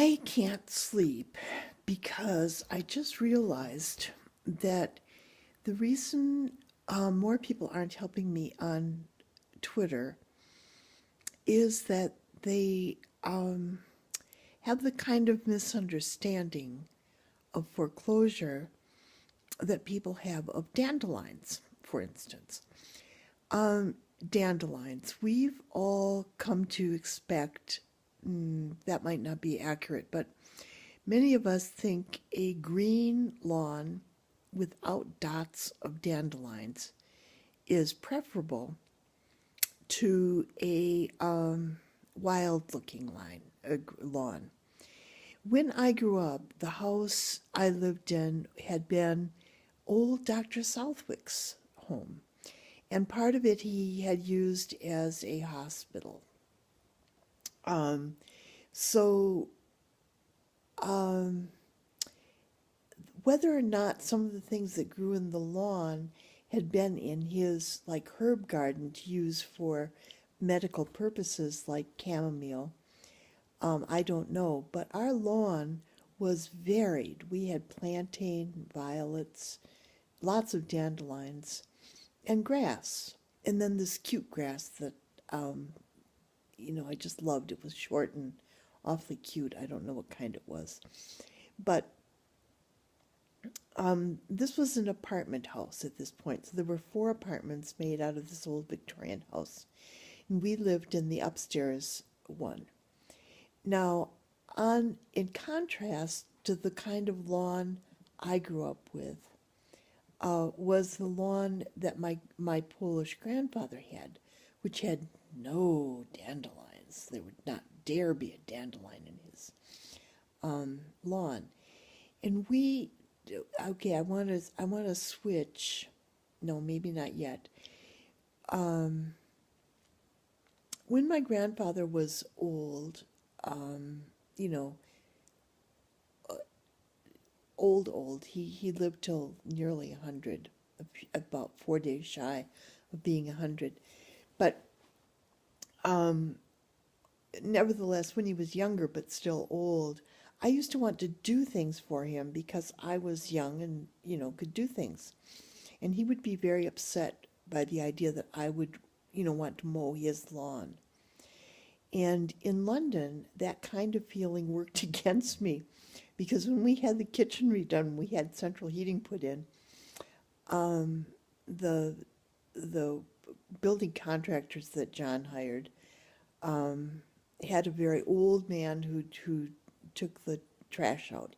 I can't sleep because I just realized that the reason more people aren't helping me on Twitter is that they have the kind of misunderstanding of foreclosure that people have of dandelions, for instance. Um, Dandelions, we've all come to expect, that might not be accurate, but many of us think a green lawn without dots of dandelions is preferable to a wild-looking lawn. When I grew up, the house I lived in had been old Dr. Southwick's home, and part of it he had used as a hospital. Um, so um, whether or not some of the things that grew in the lawn had been in his like herb garden to use for medical purposes like chamomile, I don't know. But our lawn was varied. We had plantain, violets, lots of dandelions, and grass. And then this cute grass that, um, I just loved. It was short and awfully cute. I don't know what kind it was. But this was an apartment house at this point. So there were four apartments made out of this old Victorian house. And we lived in the upstairs one. Now, in contrast to the kind of lawn I grew up with, was the lawn that my Polish grandfather had, which had no dandelions. There would not dare be a dandelion in his lawn. And okay, I want to switch. No, maybe not yet. Um, when my grandfather was old, um, you know, old, he lived till nearly 100, about 4 days shy of being 100. But um, nevertheless, when he was younger but still old, I used to want to do things for him because I was young and, could do things. And he would be very upset by the idea that I would, want to mow his lawn. And in London, that kind of feeling worked against me because when we had the kitchen redone, we had central heating put in. Um, the the building contractors that John hired had a very old man who took the trash out.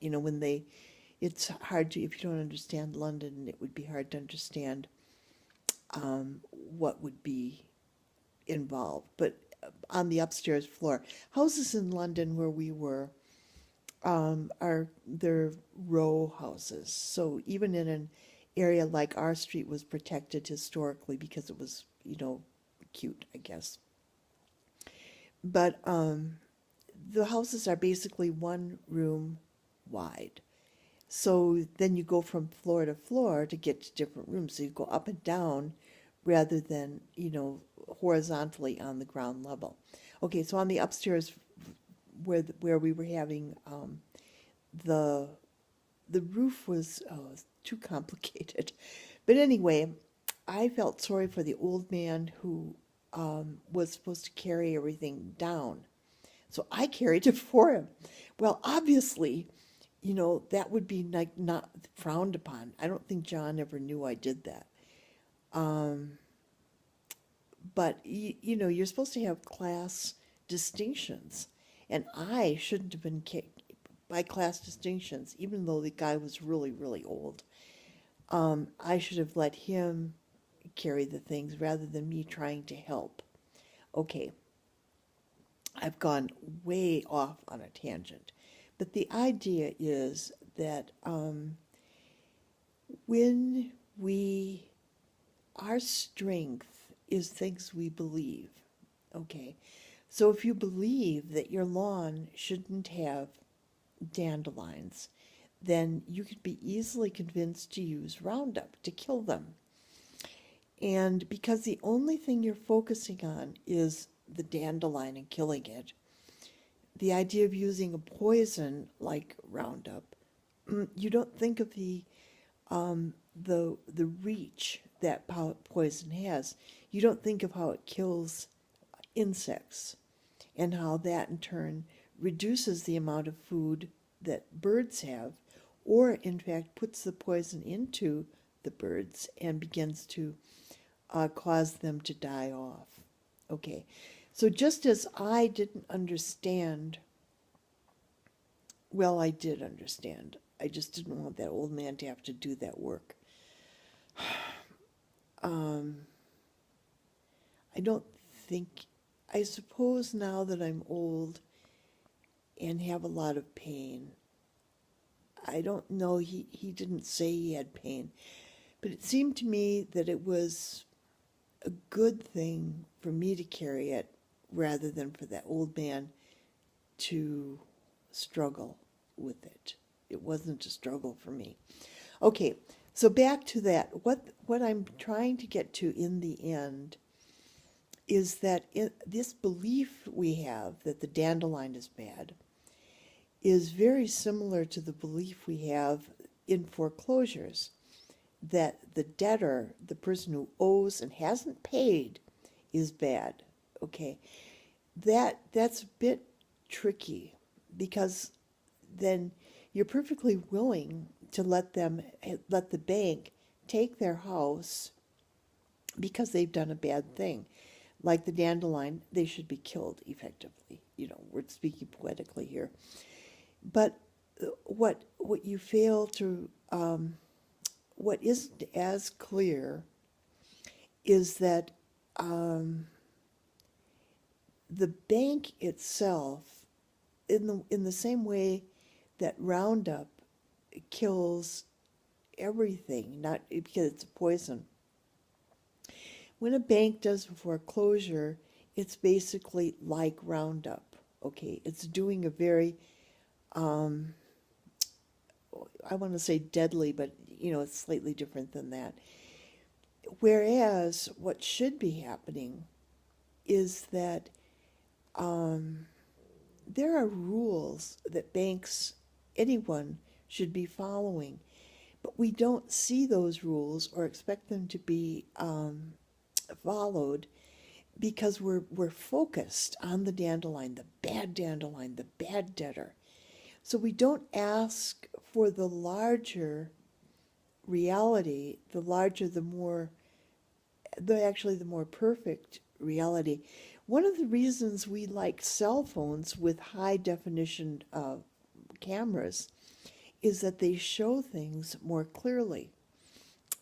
It's hard to, if you don't understand London, it would be hard to understand what would be involved. But on the upstairs floor, houses in London where we were they're row houses. So even in an area like our street was protected historically because it was, cute, I guess. But the houses are basically one room wide. So then you go from floor to floor to get to different rooms. So you go up and down rather than, horizontally on the ground level. Okay, so on the upstairs where we were having the the roof was too complicated. But anyway, I felt sorry for the old man who was supposed to carry everything down. So I carried it for him. Well, obviously, that would be like not frowned upon. I don't think John ever knew I did that. Um, but you're supposed to have class distinctions, and I shouldn't have been by class distinctions, even though the guy was really, really old. I should have let him carry the things rather than me trying to help. Okay, I've gone way off on a tangent. But the idea is that when our strength is things we believe, okay? So if you believe that your lawn shouldn't have dandelions, then you could be easily convinced to use Roundup to kill them. And because the only thing you're focusing on is the dandelion and killing it, the idea of using a poison like Roundup, you don't think of the reach that poison has. You don't think of how it kills insects and how that in turn reduces the amount of food that birds have, or in fact puts the poison into the birds and begins to cause them to die off. Okay, so just as I didn't understand, well, I did understand. I just didn't want that old man to have to do that work. I don't think, I suppose now that I'm old and have a lot of pain, I don't know, he didn't say he had pain, but it seemed to me that it was a good thing for me to carry it rather than for that old man to struggle with it. It wasn't a struggle for me. Okay, so back to that. What I'm trying to get to in the end is that this belief we have that the dandelion is bad is very similar to the belief we have in foreclosures, that the debtor, the person who owes and hasn't paid, is bad. Okay, that's a bit tricky, because then you're perfectly willing to let the bank take their house because they've done a bad thing. Like the dandelion, they should be killed effectively. You know, we're speaking poetically here. But what you fail to, what isn't as clear is that the bank itself, in the same way that Roundup kills everything, not because it's a poison. When a bank does a foreclosure, it's basically like Roundup. Okay, it's doing a very, I want to say deadly, but you know, it's slightly different than that. Whereas what should be happening is that there are rules that banks, anyone, should be following, but we don't see those rules or expect them to be followed because we're focused on the dandelion, the bad dandelion, the bad debtor. So we don't ask for the larger reality, the larger, the more perfect reality. One of the reasons we like cell phones with high definition cameras is that they show things more clearly.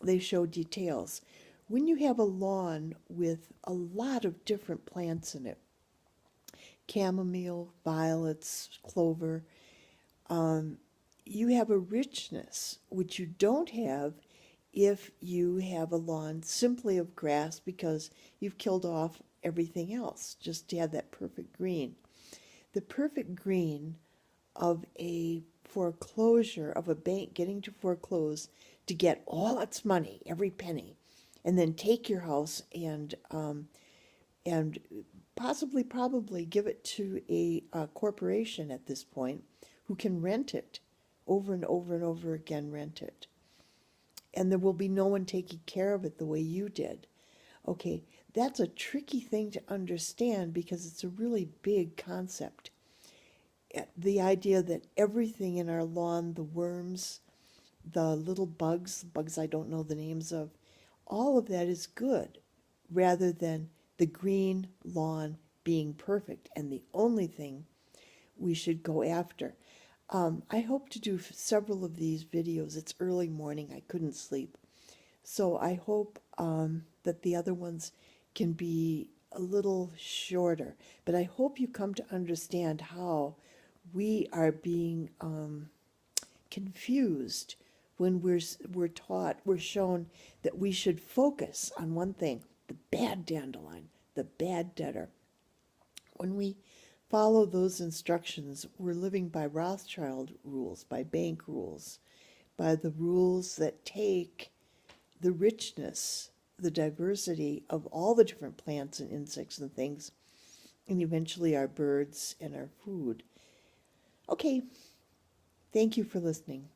They show details. When you have a lawn with a lot of different plants in it, chamomile, violets, clover, you have a richness which you don't have if you have a lawn simply of grass because you've killed off everything else just to have that perfect green. The perfect green of a foreclosure, of a bank getting to foreclose to get all its money, every penny, and then take your house and possibly, probably give it to a corporation at this point who can rent it over and over and over again, rent it. And there will be no one taking care of it the way you did. Okay, that's a tricky thing to understand because it's a really big concept. The idea that everything in our lawn, the worms, the little bugs I don't know the names of, all of that is good, rather than the green lawn being perfect and the only thing we should go after. I hope to do several of these videos. It's early morning. I couldn't sleep. So I hope that the other ones can be a little shorter. But I hope you come to understand how we are being confused when we're taught, we're shown that we should focus on one thing, the bad dandelion, the bad debtor. When we follow those instructions, we're living by Rothschild rules, by bank rules, by the rules that take the richness, the diversity of all the different plants and insects and things, and eventually our birds and our food. Okay, thank you for listening.